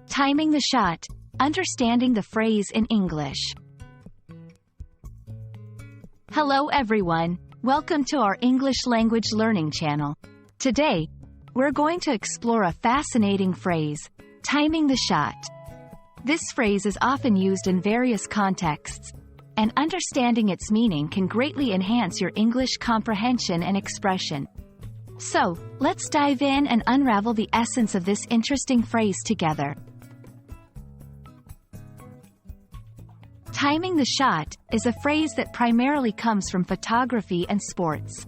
Timing the shot. Understanding the phrase in English. Hello everyone, welcome to our English language learning channel. Today, we're going to explore a fascinating phrase, timing the shot. This phrase is often used in various contexts, and understanding its meaning can greatly enhance your English comprehension and expression. So, let's dive in and unravel the essence of this interesting phrase together. Timing the shot is a phrase that primarily comes from photography and sports.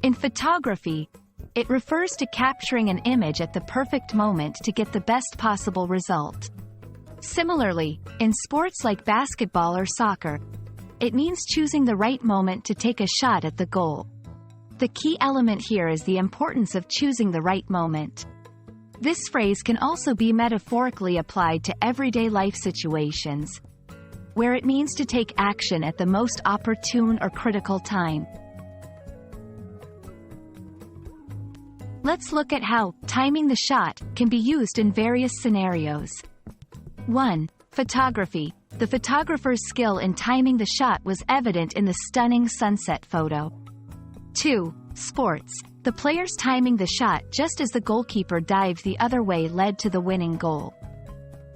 In photography, it refers to capturing an image at the perfect moment to get the best possible result. Similarly, in sports like basketball or soccer, it means choosing the right moment to take a shot at the goal. The key element here is the importance of choosing the right moment. This phrase can also be metaphorically applied to everyday life situations, where it means to take action at the most opportune or critical time. Let's look at how timing the shot can be used in various scenarios. 1. Photography. The photographer's skill in timing the shot was evident in the stunning sunset photo. 2. Sports. The players timing the shot just as the goalkeeper dived the other way led to the winning goal.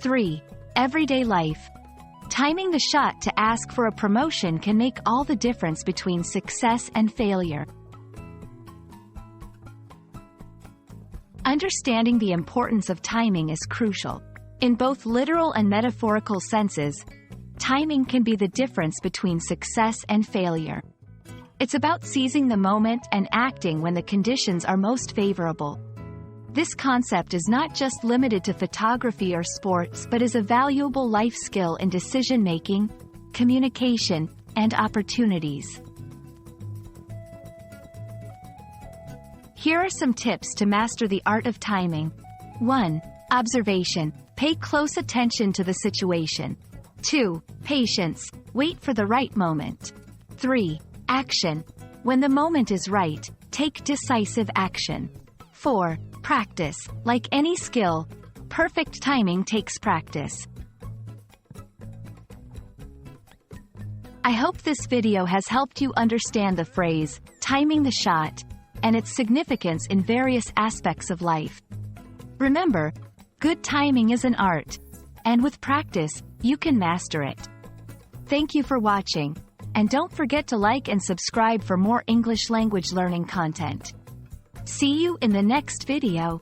3. Everyday life. Timing the shot to ask for a promotion can make all the difference between success and failure. Understanding the importance of timing is crucial. In both literal and metaphorical senses, timing can be the difference between success and failure. It's about seizing the moment and acting when the conditions are most favorable. This concept is not just limited to photography or sports but is a valuable life skill in decision-making, communication, and opportunities. Here are some tips to master the art of timing. 1. Observation. Pay close attention to the situation. 2. Patience. Wait for the right moment. 3. Action. When the moment is right, take decisive action. 4. Practice. Like any skill, perfect timing takes practice. I hope this video has helped you understand the phrase, timing the shot, and its significance in various aspects of life. Remember, good timing is an art, and with practice, you can master it. Thank you for watching, and don't forget to like and subscribe for more English language learning content. See you in the next video.